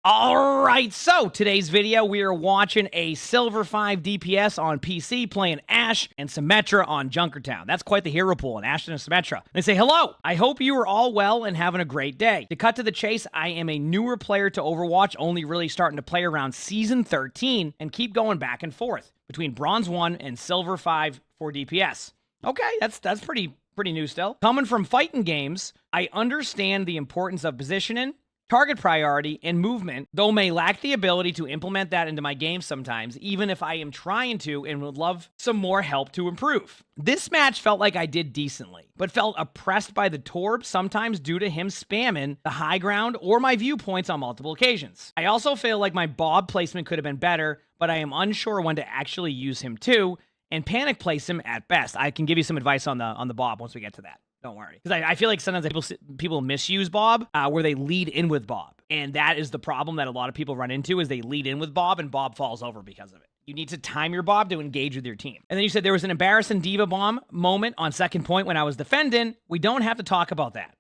All right, so today's video, we are watching a Silver 5 DPS on PC playing Ashe and Symmetra on Junkertown. That's quite the hero pool, and Ashe and Symmetra. They say, hello, I hope you are all well and having a great day. To cut to the chase, I am a newer player to Overwatch, only really starting to play around Season 13, and keep going back and forth between Bronze 1 and Silver 5 for DPS. Okay, that's pretty new still. Coming from fighting games, I understand the importance of positioning, target priority, and movement, though may lack the ability to implement that into my game sometimes, even if I am trying to and would love some more help to improve. This match felt like I did decently, but felt oppressed by the Torb, sometimes due to him spamming the high ground or my viewpoints on multiple occasions. I also feel like my Bob placement could have been better, but I am unsure when to actually use him too, and panic place him at best. I can give you some advice on the Bob once we get to that. Don't worry. Because I feel like sometimes people misuse Bob, where they lead in with Bob. And that is the problem that a lot of people run into, is they lead in with Bob and Bob falls over because of it. You need to time your Bob to engage with your team. And then you said there was an embarrassing Diva Bomb moment on second point when I was defending. We don't have to talk about that.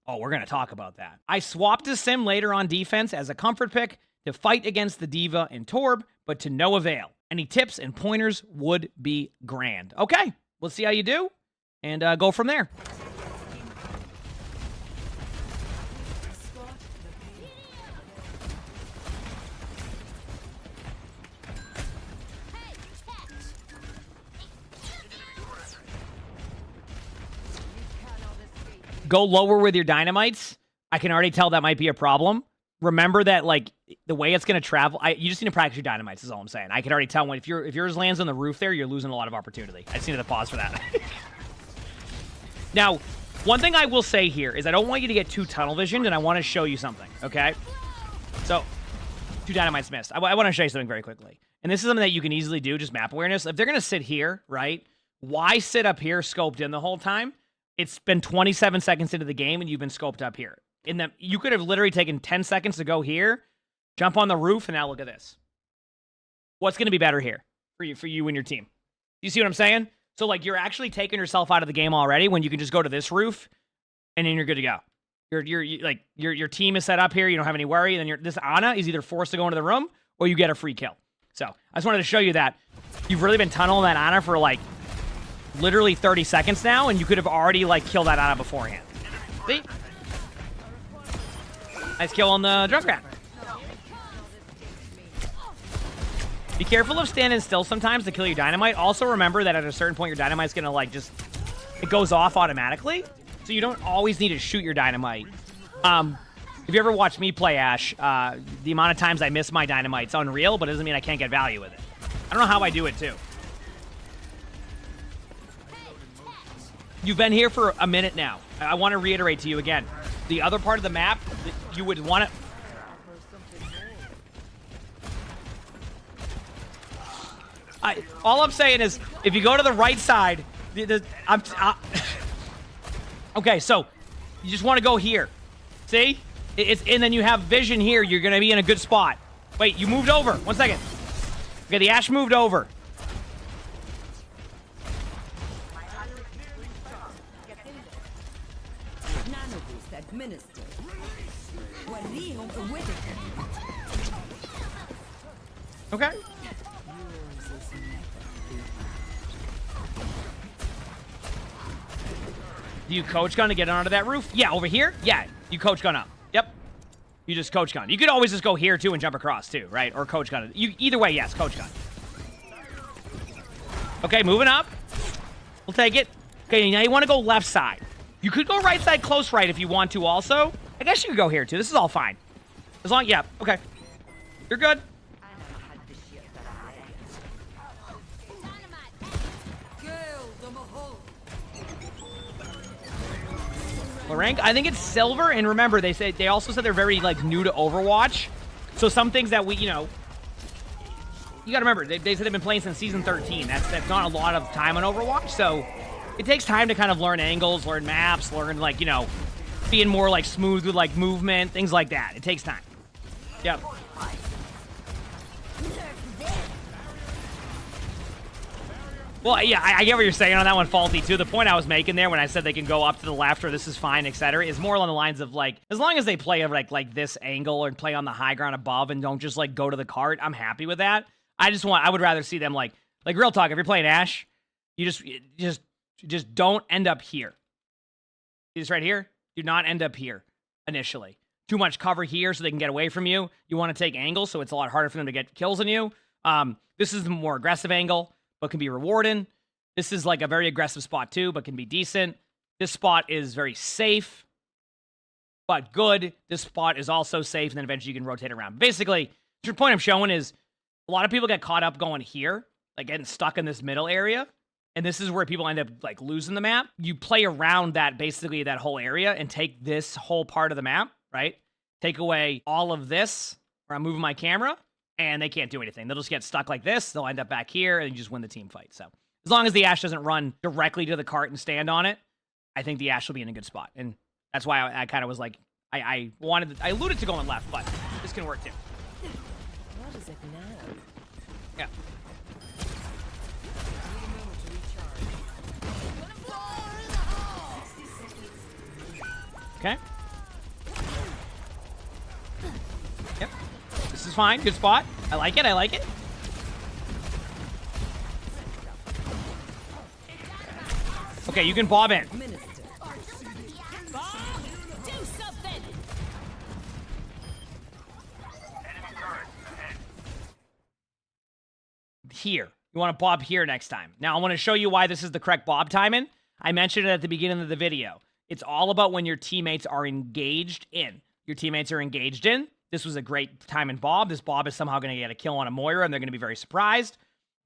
Oh, we're going to talk about that. I swapped to Sim later on defense as a comfort pick to fight against the Diva and Torb, but to no avail. Any tips and pointers would be grand. Okay, we'll see how you do and go from there. Go lower with your dynamites. I can already tell that might be a problem. Remember that, like, the way it's going to travel, you just need to practice your dynamites is all I'm saying. I can already tell when, if yours lands on the roof there, you're losing a lot of opportunity. I just needed to pause for that. Now, one thing I will say here is I don't want you to get too tunnel visioned, and I want to show you something, okay? So, 2 dynamites missed. I want to show you something very quickly. And this is something that you can easily do, just map awareness. If they're going to sit here, right, why sit up here scoped in the whole time? It's been 27 seconds into the game, and you've been scoped up here. You could have literally taken 10 seconds to go here, jump on the roof, and now look at this. What's going to be better here for you and your team? You see what I'm saying? So, like, you're actually taking yourself out of the game already when you can just go to this roof, and then you're good to go. Your team is set up here. You don't have any worry. And then this Ana is either forced to go into the room, or you get a free kill. So, I just wanted to show you that. You've really been tunneling that Ana for, like, literally 30 seconds now, and you could have already, like, killed that Ana beforehand. See? Nice kill on the Junkrat. Be careful of standing still sometimes to kill your dynamite. Also remember that at a certain point, your dynamite's gonna, like, just... It goes off automatically, so you don't always need to shoot your dynamite. If you ever watch me play Ashe, the amount of times I miss my dynamite's unreal, but it doesn't mean I can't get value with it. I don't know how I do it, too. You've been here for a minute now. I want to reiterate to you again. The other part of the map, you would want to... all I'm saying is, if you go to the right side... okay, so, you just want to go here. See? And then you have vision here. You're going to be in a good spot. Wait, you moved over. 1 second. Okay, the Ashe moved over. Okay. Do you coach gun to get onto that roof? Yeah, over here? Yeah, you coach gun up. Yep. You just coach gun. You could always just go here, too, and jump across, too, right? Or coach gun. Either way, yes, coach gun. Okay, moving up. We'll take it. Okay, now you want to go left side. You could go right side, close right if you want to also. I guess you could go here, too. This is all fine. As long, yeah, okay. You're good. Rank, I think it's silver, and remember, they also said they're very, like, new to Overwatch. So some things that we, you know, you gotta remember, they said they've been playing since Season 13. That's not a lot of time on Overwatch, so it takes time to kind of learn angles, learn maps, learn, like, you know, being more, like, smooth with, like, movement, things like that. It takes time. Yep. Well, yeah, I get what you're saying on that one, Faulty, too. The point I was making there when I said they can go up to the left or this is fine, etc., is more along the lines of, like, as long as they play like this angle and play on the high ground above and don't just, like, go to the cart, I'm happy with that. I would rather see them, like real talk, if you're playing Ashe, you just don't end up here. See this right here? Do not end up here initially. Too much cover here so they can get away from you. You want to take angles, so it's a lot harder for them to get kills on you. This is the more aggressive angle, but can be rewarding. This is like a very aggressive spot too, but can be decent. This spot is very safe, but good. This spot is also safe, and then eventually you can rotate around. Basically, the point I'm showing is a lot of people get caught up going here, like getting stuck in this middle area, and this is where people end up like losing the map. You play around that, basically that whole area, and take this whole part of the map, right? Take away all of this, where I'm moving my camera, and they can't do anything. They'll just get stuck like this. They'll end up back here, and you just win the team fight. So as long as the Ashe doesn't run directly to the cart and stand on it, I think the Ashe will be in a good spot. And that's why I kind of was like, I alluded to going left, but this can work too. What is it now? Yeah. Okay. Yep. This is fine. Good spot. I like it. I like it. Okay, you can bob in. Here. You want to bob here next time. Now, I want to show you why this is the correct bob timing. I mentioned it at the beginning of the video. It's all about when your teammates are engaged in. Your teammates are engaged in. This was a great time in bob. This bob is somehow going to get a kill on a Moira, and they're going to be very surprised.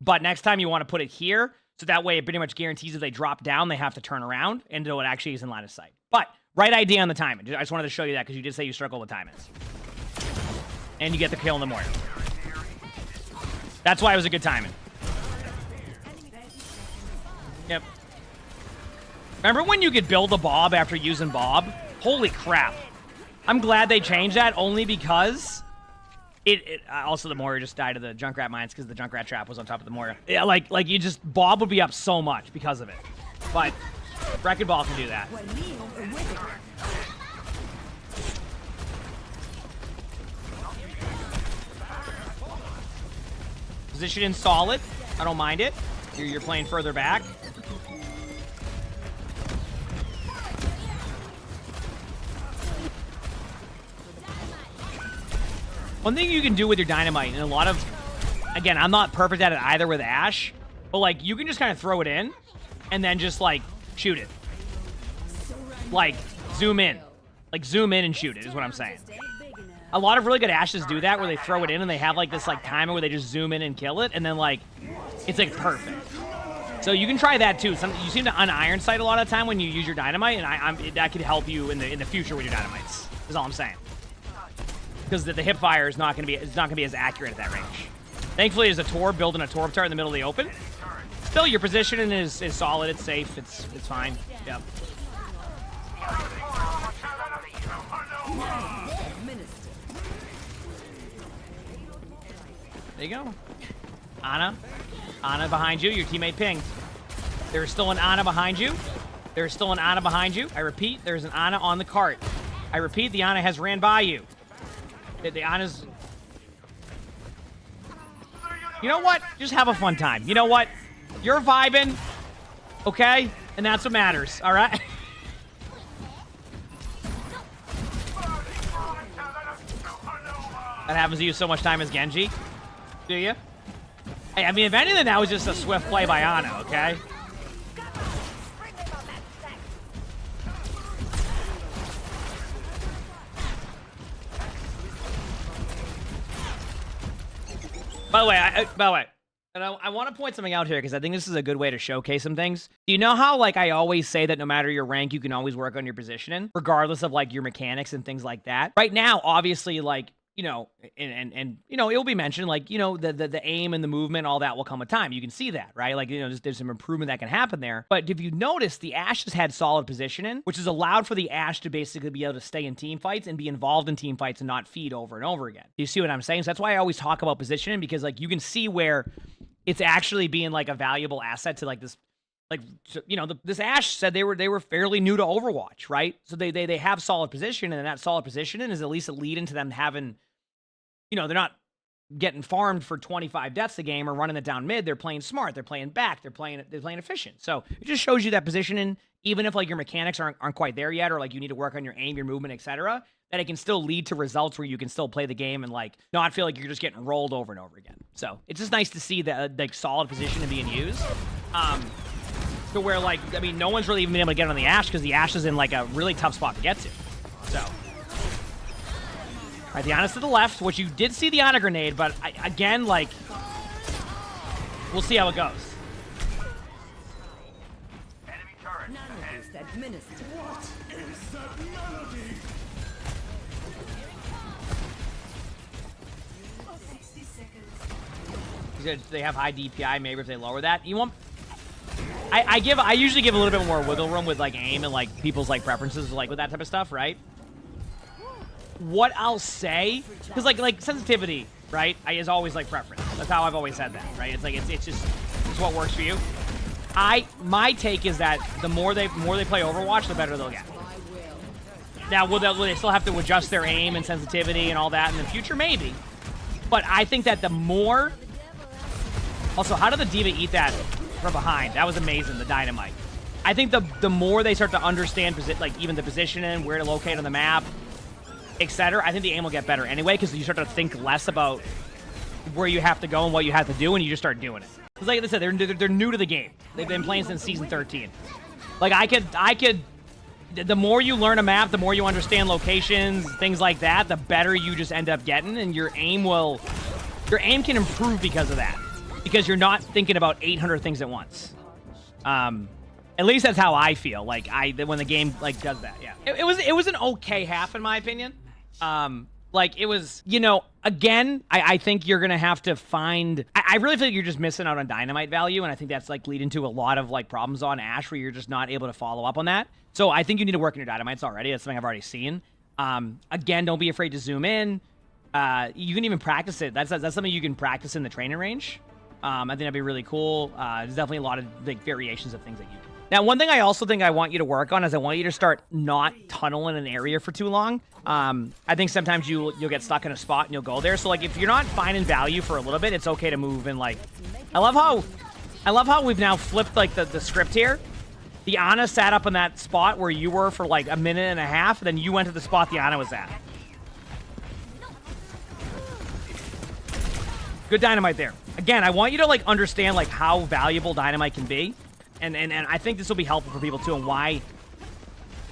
But next time, you want to put it here, so that way it pretty much guarantees if they drop down, they have to turn around, and it actually is in line of sight. But, right idea on the timing. I just wanted to show you that, because you did say you struggle with timings. And you get the kill on the Moira. That's why it was a good timing. Yep. Remember when you could build a bob after using bob? Holy crap. I'm glad they changed that, only because also the Moira just died of the Junkrat mines because the Junkrat trap was on top of the Moira. Yeah, like you just, bob would be up so much because of it. But Wrecking Ball can do that. Position in solid. I don't mind it. You're playing further back. One thing you can do with your dynamite, and a lot of, again, I'm not perfect at it either with Ashe, but like you can just kind of throw it in and then just like shoot it. Like zoom in. Like zoom in and shoot it is what I'm saying. A lot of really good Ashes do that, where they throw it in and they have like this like timer where they just zoom in and kill it, and then like it's like perfect. So you can try that too. You seem to uniron sight a lot of the time when you use your dynamite, and that could help you in the future with your dynamites. Is all I'm saying. Because the hip fire is not going to be as accurate at that range. Thankfully, there's a Torb building a Torb tart in the middle of the open. Still, your positioning is solid. It's safe. It's fine. Yep. There you go. Ana behind you. Your teammate pinged. There is still an Ana behind you. There is still an Ana behind you. I repeat, there is an Ana on the cart. I repeat, the Ana has ran by you. The Ana's... You know what? Just have a fun time. You know what? You're vibing, okay? And that's what matters, all right? That happens to you so much time as Genji. Do you? Hey, I mean, if anything, that was just a swift play by Ana, okay? By the way, and I want to point something out here because I think this is a good way to showcase some things. Do you know how, like, I always say that no matter your rank, you can always work on your positioning, regardless of, like, your mechanics and things like that? Right now, obviously, like, you know, and you know, it'll be mentioned, like, you know, the aim and the movement, all that will come with time. You can see that, right? Like, you know, there's some improvement that can happen there. But if you notice, the Ashe has had solid positioning, which has allowed for the Ashe to basically be able to stay in team fights and be involved in team fights and not feed over and over again. Do you see what I'm saying? So that's why I always talk about positioning, because, like, you can see where it's actually being like a valuable asset to like this, like, you know, this Ashe said they were fairly new to Overwatch, right? So they have solid position, and that solid positioning is at least a lead into them having, you know, they're not getting farmed for 25 deaths a game or running it down mid. They're playing smart. They're playing back. They're playing efficient. So it just shows you that positioning, even if like your mechanics aren't quite there yet, or like you need to work on your aim, your movement, etc., that it can still lead to results where you can still play the game and like not feel like you're just getting rolled over and over again. So it's just nice to see that like solid position being used. To where like, I mean, no one's really even been able to get on the Ashe because the Ashe is in like a really tough spot to get to. So. All right, the Ana's to the left, which you did see the Ana grenade, but again, like, we'll see how it goes. None of this administered. What is that melody? 60 seconds. They have high DPI, maybe if they lower that. You want... I usually give a little bit more wiggle room with like aim and like people's like preferences, like with that type of stuff, right? What I'll say, because like sensitivity, right, is always like preference. That's how I've always said that, right? It's like it's just it's what works for you. My take is that the more they play Overwatch, the better they'll get. Now, will they still have to adjust their aim and sensitivity and all that in the future? Maybe. But I think that the more... Also, how did the D.Va eat that from behind? That was amazing, the dynamite. I think the more they start to understand, like even the positioning, where to locate on the map, etc., I think the aim will get better anyway, because you start to think less about where you have to go and what you have to do, and you just start doing it. Because like I said, they're new to the game. They've been playing since season 13. Like I could, the more you learn a map, the more you understand locations, things like that, the better you just end up getting, and your aim can improve because of that. Because you're not thinking about 800 things at once. At least that's how I feel. Like when the game like does that. Yeah, it was an okay half in my opinion. Like it was, you know, again, I think you're gonna have to find. I really feel like you're just missing out on dynamite value, and I think that's like leading to a lot of like problems on Ashe where you're just not able to follow up on that. So I think you need to work on your dynamites already. That's something I've already seen. Again, don't be afraid to zoom in. You can even practice it. That's something you can practice in the training range. I think that'd be really cool. There's definitely a lot of like variations of things that you can. Now, one thing I also think I want you to work on is I want you to start not tunneling an area for too long. I think sometimes you'll get stuck in a spot and you'll go there. So like if you're not finding value for a little bit, it's okay to move and like. I love how we've now flipped like the script here. The Ana sat up in that spot where you were for like a minute and a half, then you went to the spot the Ana was at. Good dynamite there. Again, I want you to like understand like how valuable dynamite can be. And I think this will be helpful for people too, and why.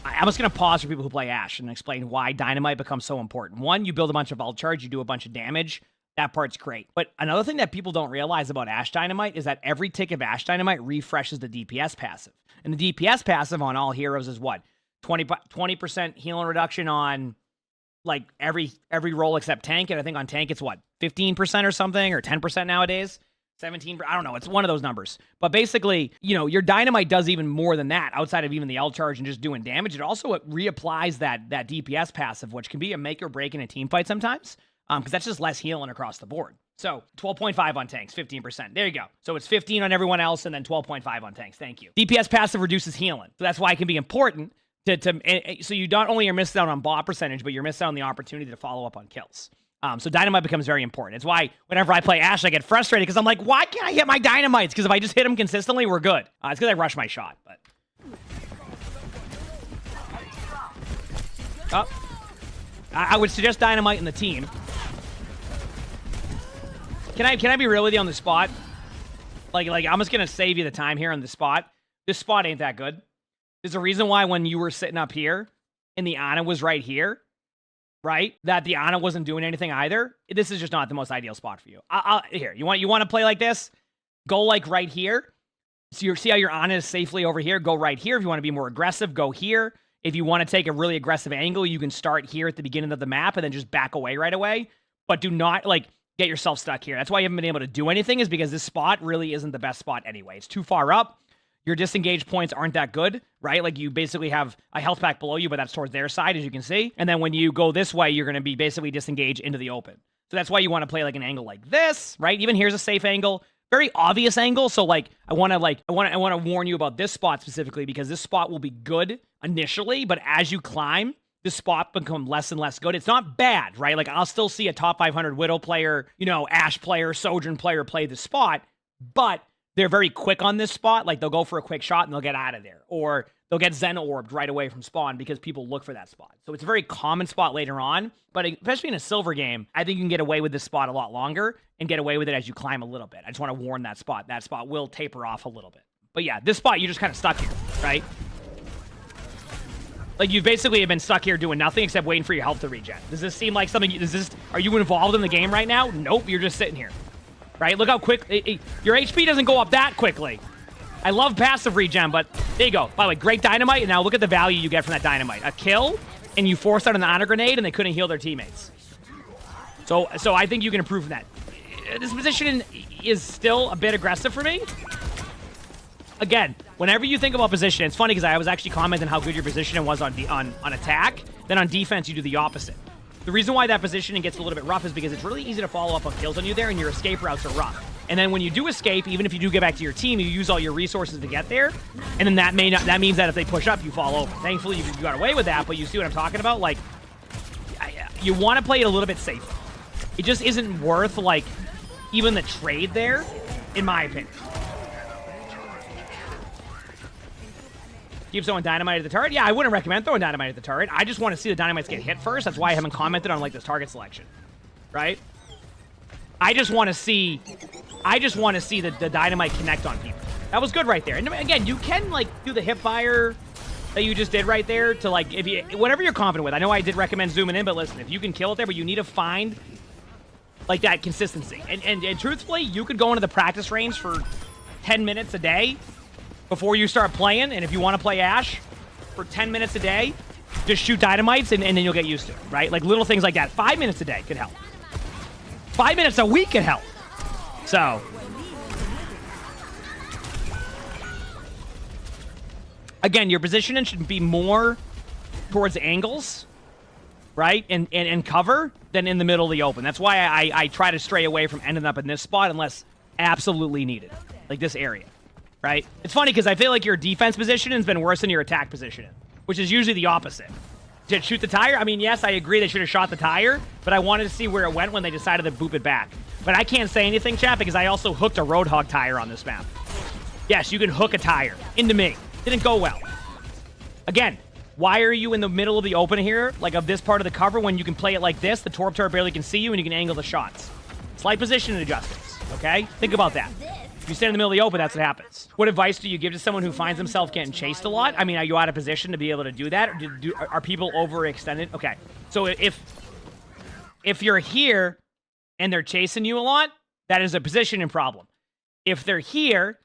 I'm just going to pause for people who play Ashe and explain why dynamite becomes so important. One, you build a bunch of ult charge, you do a bunch of damage. That part's great. But another thing that people don't realize about Ashe dynamite is that every tick of Ashe dynamite refreshes the DPS passive. And the DPS passive on all heroes is what? 20% healing reduction on like every roll except tank. And I think on tank it's what? 15% or something, or 10% nowadays? 17, I don't know. It's one of those numbers. But basically, you know, your dynamite does even more than that outside of even the L charge and just doing damage. It also reapplies that DPS passive, which can be a make or break in a team fight sometimes, because that's just less healing across the board. So 12.5 on tanks, 15%. There you go. So it's 15 on everyone else and then 12.5 on tanks. Thank you. DPS passive reduces healing. So that's why it can be important so you not only are missing out on bot percentage, but you're missing out on the opportunity to follow up on kills. So dynamite becomes very important. It's why whenever I play Ashe, I get frustrated because I'm like, why can't I hit my dynamites? Because if I just hit them consistently, we're good. It's because I rush my shot. But I would suggest dynamite in the team. Can I be real with you on the spot? Like I'm just gonna save you the time here on the spot. This spot ain't that good. There's a reason why when you were sitting up here and the Ana was right here. Right? That the Ana wasn't doing anything either. This is just not the most ideal spot for you. Here, you want to play like this? Go like right here. So you see how your Ana is safely over here? Go right here. If you want to be more aggressive, go here. If you want to take a really aggressive angle, you can start here at the beginning of the map and then just back away right away. But do not like get yourself stuck here. That's why you haven't been able to do anything, is because this spot really isn't the best spot anyway. It's too far up. Your disengage points aren't that good, right? Like you basically have a health pack below you, but that's towards their side, as you can see. And then when you go this way, you're going to be basically disengaged into the open. So that's why you want to play like an angle like this, right? Even here's a safe angle. very obvious angle. So like, I want to warn you about this spot specifically because this spot will be good initially, but as you climb, this spot become less and less good. It's not bad, right? Like I'll still see a top 500 Widow player, you know, Ashe player, Sojourn player play this spot, but they're very quick on this spot. Like they'll go for a quick shot and they'll get out of there, or they'll get Zen orbed right away from spawn because people look for that spot. So it's a very common spot later on, but especially in a silver game, I think you can get away with this spot a lot longer and get away with it as you climb a little bit. I just want to warn that spot. That spot will taper off a little bit. But yeah, this spot, you're just kind of stuck here, right? Like you basically have been stuck here doing nothing except waiting for your health to regen. Does this seem like something, are you involved in the game right now? Nope, you're just sitting here. Right? Look how quick, your HP doesn't go up that quickly. I love passive regen, but there you go. By the way, great dynamite, and now look at the value you get from that dynamite. A kill, and you forced out an honor grenade, and they couldn't heal their teammates. So I think you can improve from that. This position is still a bit aggressive for me. Again, whenever you think about position, it's funny because I was actually commenting how good your positioning was on attack. Then on defense, you do the opposite. The reason why that positioning gets a little bit rough is because it's really easy to follow up on kills on you there, and your escape routes are rough. And then when you do escape, even if you do get back to your team, you use all your resources to get there, and then that means that if they push up, you fall over. Thankfully, you got away with that, but you see what I'm talking about? Like, you want to play it a little bit safer. It just isn't worth, like, even the trade there, in my opinion. Keep throwing dynamite at the turret? Yeah, I wouldn't recommend throwing dynamite at the turret. I just want to see the dynamites get hit first. That's why I haven't commented on, like, this target selection. Right? I just want to see the dynamite connect on people. That was good right there. And again, you can, like, do the hip fire that you just did right there to, like, whatever you're confident with. I know I did recommend zooming in, but listen, if you can kill it there, but you need to find, like, that consistency. And truthfully, you could go into the practice range for 10 minutes a day before you start playing, and if you want to play Ashe for 10 minutes a day, just shoot dynamites, and then you'll get used to it, right? Like, little things like that. 5 minutes a day could help. 5 minutes a week could help. So, again, your positioning should be more towards angles, right? And cover than in the middle of the open. That's why I try to stray away from ending up in this spot unless absolutely needed, like this area. Right? It's funny because I feel like your defense positioning has been worse than your attack positioning, which is usually the opposite. Did shoot the tire? I mean, yes, I agree they should have shot the tire, but I wanted to see where it went when they decided to boop it back. But I can't say anything, chat, because I also hooked a Roadhog tire on this map. Yes, you can hook a tire into me. Didn't go well. Again, why are you in the middle of the open here, like of this part of the cover, when you can play it like this? The Torp turret barely can see you, and you can angle the shots. Slight position adjustments, okay? Think about that. If you stand in the middle of the open, that's what happens. What advice do you give to someone who finds himself getting chased a lot? I mean, are you out of position to be able to do that? Or are people overextended? Okay, so if you're here and they're chasing you a lot, that is a positioning problem. If they're here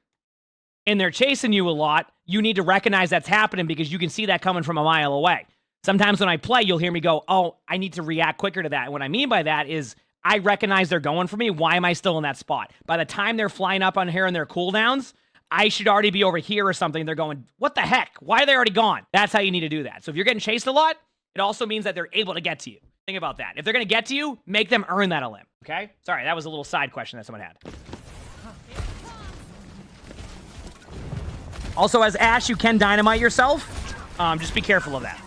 and they're chasing you a lot, you need to recognize that's happening because you can see that coming from a mile away. Sometimes when I play, you'll hear me go, oh, I need to react quicker to that. And what I mean by that is I recognize they're going for me. Why am I still in that spot? By the time they're flying up on here in their cooldowns, I should already be over here or something. They're going, what the heck? Why are they already gone? That's how you need to do that. So if you're getting chased a lot, it also means that they're able to get to you. Think about that. If they're going to get to you, make them earn that limb. Okay? Sorry, that was a little side question that someone had. Also, as Ashe, you can dynamite yourself. Just be careful of that.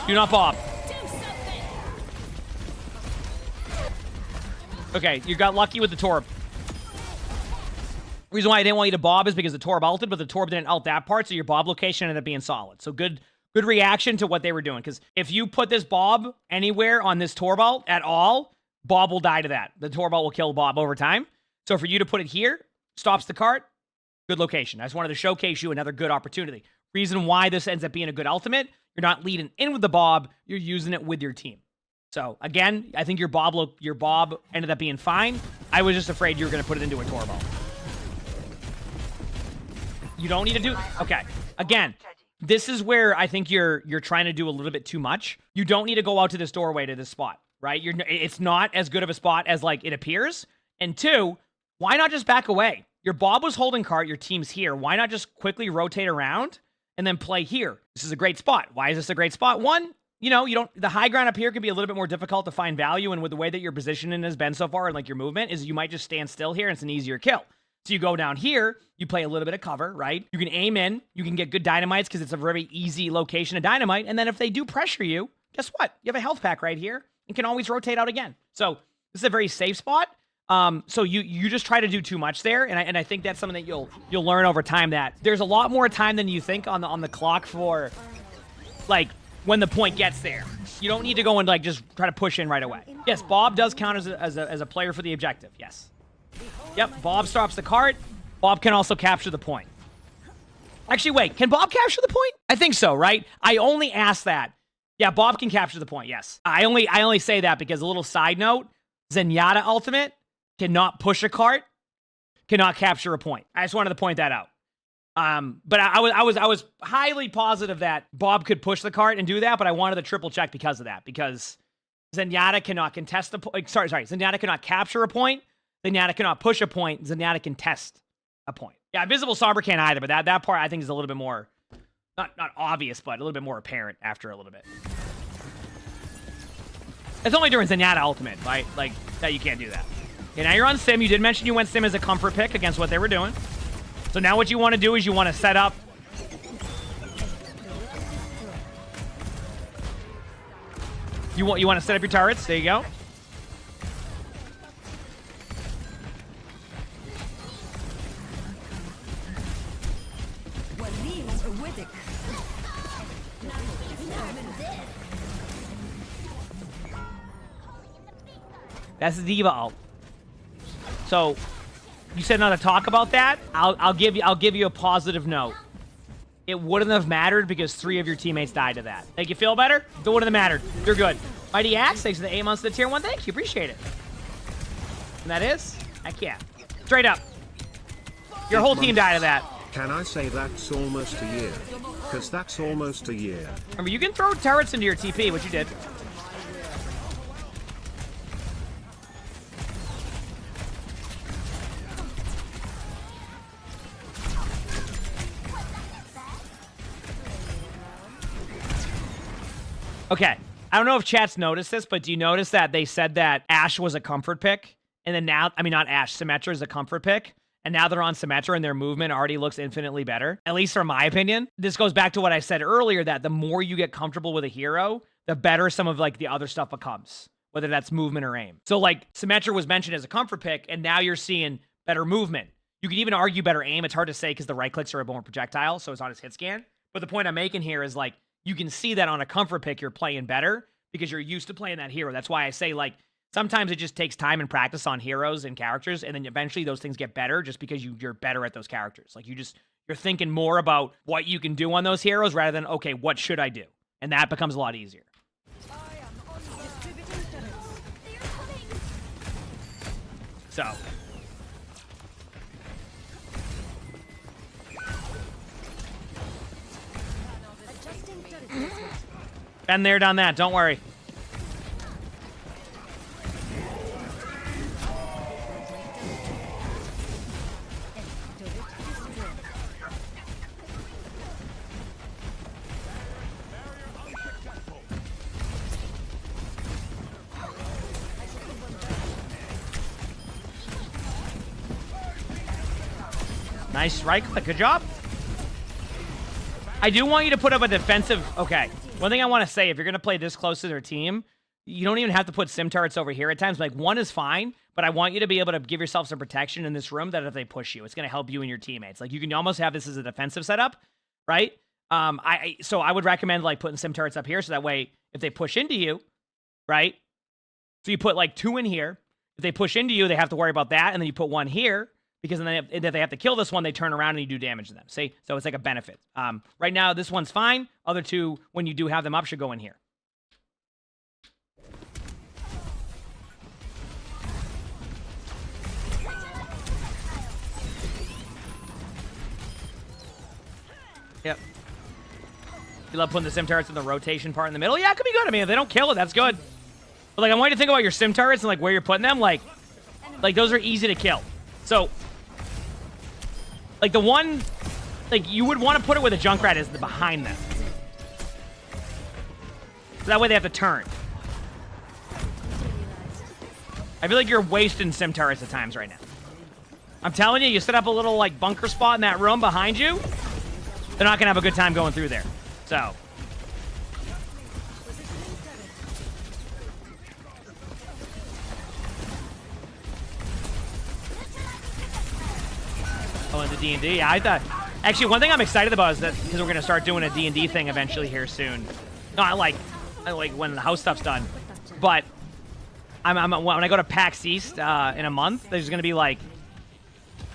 Do not bob. Okay, you got lucky with the Torb. Reason why I didn't want you to bob is because the Torb ulted, but the Torb didn't ult that part, so your bob location ended up being solid. So good reaction to what they were doing, because if you put this bob anywhere on this Torb ult at all, Bob will die to that. The Torb ult will kill Bob over time. So for you to put it here, stops the cart, good location. I just wanted to showcase you another good opportunity. Reason why this ends up being a good ultimate, you're not leading in with the Bob, you're using it with your team. So, again, I think your Bob ended up being fine. I was just afraid you were going to put it into a Torbo. You don't need to do... Okay. Again, this is where I think you're trying to do a little bit too much. You don't need to go out to this doorway to this spot, right? It's not as good of a spot as, like, it appears. And two, why not just back away? Your Bob was holding cart, your team's here. Why not just quickly rotate around and then play here? This is a great spot. Why is this a great spot? One, you know, the high ground up here can be a little bit more difficult to find value, and with the way that your positioning has been so far and like your movement is you might just stand still here and it's an easier kill. So you go down here, you play a little bit of cover, right? You can aim in, you can get good dynamites because it's a very easy location to dynamite, and then if they do pressure you, guess what? You have a health pack right here and can always rotate out again. So this is a very safe spot. So you just try to do too much there, and I think that's something that you'll learn over time, that there's a lot more time than you think on the clock for like when the point gets there. You don't need to go and like just try to push in right away. Yes, Bob does count as a player for the objective. Yes. Yep, Bob stops the cart. Bob can also capture the point. Actually, wait, can Bob capture the point? I think so, right? I only asked that. Yeah, Bob can capture the point. Yes. I only say that because a little side note: Zenyatta ultimate cannot push a cart, cannot capture a point. I just wanted to point that out. But I was highly positive that Bob could push the cart and do that, but I wanted to triple check because of that, because Zenyatta cannot contest the point. Sorry, Zenyatta cannot capture a point. Zenyatta cannot push a point. Zenyatta can test a point. Yeah, Invisible Saber can't either, but that part I think is a little bit more, not obvious, but a little bit more apparent after a little bit. It's only during Zenyatta ultimate, right? Like, that you can't do that. Okay, now you're on Sim. You did mention you went Sim as a comfort pick against what they were doing. So now what you want to do is you want to set up... You want to set up your turrets. There you go. That's the D.Va ult. So, you said not to talk about that. I'll give you a positive note. It wouldn't have mattered because 3 of your teammates died to that. Make you feel better? It wouldn't have mattered. You're good. Mighty Axe, thanks for the 8 months to the tier 1. Thank you. Appreciate it. And that is? Heck yeah. Straight up. Your whole team died to that. Can I say that's almost a year? Because that's almost a year. Remember, you can throw turrets into your TP, which you did. Okay, I don't know if chat's noticed this, but do you notice that they said that Ashe was a comfort pick? And then now, I mean, not Ashe, Symmetra is a comfort pick. And now they're on Symmetra and their movement already looks infinitely better, at least from my opinion. This goes back to what I said earlier, that the more you get comfortable with a hero, the better some of like the other stuff becomes, whether that's movement or aim. So like Symmetra was mentioned as a comfort pick, and now you're seeing better movement. You could even argue better aim. It's hard to say because the right clicks are a more projectile, so it's on his hit scan. But the point I'm making here is like, you can see that on a comfort pick, you're playing better because you're used to playing that hero. That's why I say, like, sometimes it just takes time and practice on heroes and characters, and then eventually those things get better just because you're better at those characters. Like, you're thinking more about what you can do on those heroes rather than, okay, what should I do? And that becomes a lot easier. So... Been there, done that. Don't worry. Nice right click. Good job. I do want you to put up a defensive... Okay. One thing I want to say, if you're going to play this close to their team, you don't even have to put sim turrets over here at times. Like, 1 is fine, but I want you to be able to give yourself some protection in this room that if they push you, it's going to help you and your teammates. Like, you can almost have this as a defensive setup, right? So I would recommend, like, putting sim turrets up here so that way if they push into you, right? So you put, like, 2 in here. If they push into you, they have to worry about that, and then you put 1 here. Because then if they have to kill this one, they turn around and you do damage to them. See? So it's like a benefit. Right now, this one's fine. Other 2, when you do have them up, should go in here. Yep. You love putting the sim turrets in the rotation part in the middle? Yeah, it could be good. I mean, if they don't kill it, that's good. But, like, I want you to think about your sim turrets and, like, where you're putting them. Like those are easy to kill. So... Like, the one, like, you would want to put it where the Junkrat is behind them. So that way they have to turn. I feel like you're wasting sim turrets at times right now. I'm telling you, you set up a little like bunker spot in that room behind you, they're not gonna have a good time going through there. So. Oh, and the D&D. Yeah, I thought. Actually, one thing I'm excited about is that because we're gonna start doing a D&D thing eventually here soon. No, I like when the house stuff's done. But when I go to PAX East in a month, there's gonna be like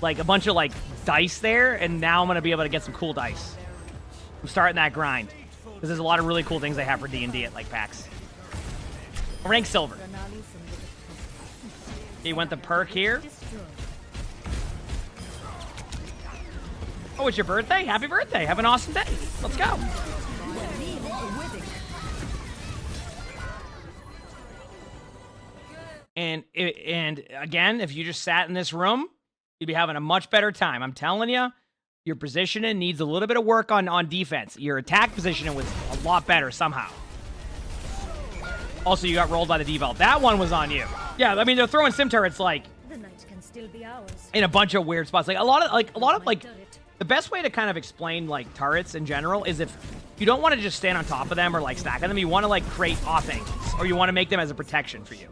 a bunch of like dice there, and now I'm gonna be able to get some cool dice. I'm starting that grind because there's a lot of really cool things they have for D&D at like PAX. Rank silver. He went the perk here. Oh, it's your birthday? Happy birthday. Have an awesome day. Let's go. And again, if you just sat in this room, you'd be having a much better time. I'm telling you, your positioning needs a little bit of work on defense. Your attack positioning was a lot better somehow. Also, you got rolled by the deval. That one was on you. Yeah, I mean, they're throwing sim turrets like The night can still be ours. in a bunch of weird spots. Like a lot of the best way to kind of explain like turrets in general is if you don't want to just stand on top of them or like stack on them, you want to like create off angles, or you want to make them as a protection for you.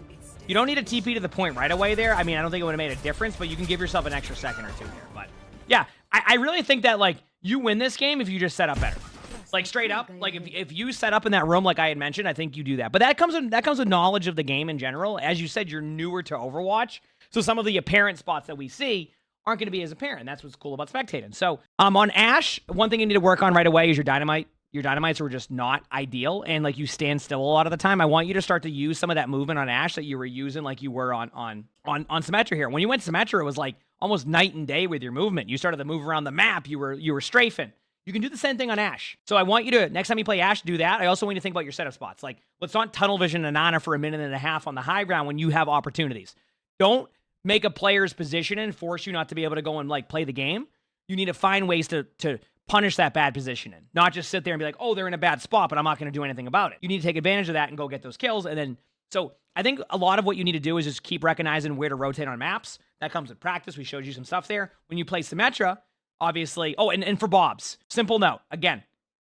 You don't need a TP to the point right away there. I mean, I don't think it would have made a difference, but you can give yourself an extra second or two here. But yeah, I really think that like you win this game if you just set up better. Like straight up, like if you set up in that room like I had mentioned, I think you do that. But that comes with knowledge of the game in general. As you said, you're newer to Overwatch, so some of the apparent spots that we see aren't going to be as apparent. That's what's cool about spectating. So on Ashe, one thing you need to work on right away is your dynamite. Your dynamites were just not ideal, and like you stand still a lot of the time. I want you to start to use some of that movement on Ashe that you were using like you were on Symmetra here. When you went Symmetra, it was like almost night and day with your movement. You started to move around the map. You were strafing. You can do the same thing on Ashe. So I want you to, next time you play Ashe, do that. I also want you to think about your setup spots. Like, let's not tunnel vision Nana for a minute and a half on the high ground when you have opportunities. Don't make a player's position and force you not to be able to go and like play the game. You need to find ways to punish that bad positioning, not just sit there and be like, oh, they're in a bad spot, but I'm not going to do anything about it. You need to take advantage of that and go get those kills. And then, so I think a lot of what you need to do is just keep recognizing where to rotate on maps. That comes with practice. We showed you some stuff there. When you play Symmetra, obviously, oh, and for Bobs, simple note, again,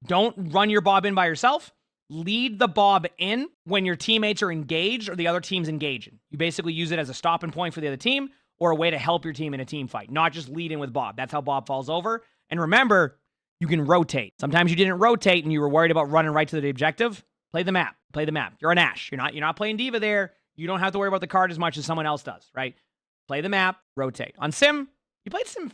don't run your Bob in by yourself. Lead the Bob in when your teammates are engaged or the other team's engaging. You basically use it as a stopping point for the other team or a way to help your team in a team fight, not just lead in with Bob. That's how Bob falls over. And remember, you can rotate. Sometimes you didn't rotate and you were worried about running right to the objective. Play the map. Play the map. You're on Ashe. You're not playing Diva there. You don't have to worry about the card as much as someone else does, right? Play the map. Rotate. On Sim, you played Sim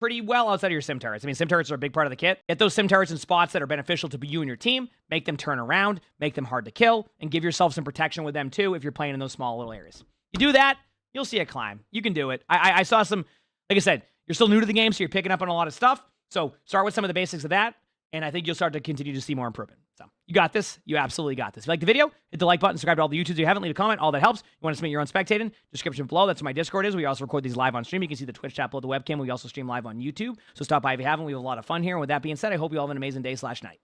pretty well outside of your Sim turrets. I mean, Sim turrets are a big part of the kit. Get those Sim turrets in spots that are beneficial to you and your team. Make them turn around. Make them hard to kill. And give yourself some protection with them too if you're playing in those small little areas. You do that, you'll see a climb. You can do it. I saw some, like I said, you're still new to the game, so you're picking up on a lot of stuff. So start with some of the basics of that, and I think you'll start to continue to see more improvement. So you got this. You absolutely got this. If you like the video, hit the like button, subscribe to all the YouTubes you haven't, leave a comment. All that helps. You want to submit your own spectating, description below. That's where my Discord is. We also record these live on stream. You can see the Twitch chat below the webcam. We also stream live on YouTube. So stop by if you haven't. We have a lot of fun here. And with that being said, I hope you all have an amazing day/night.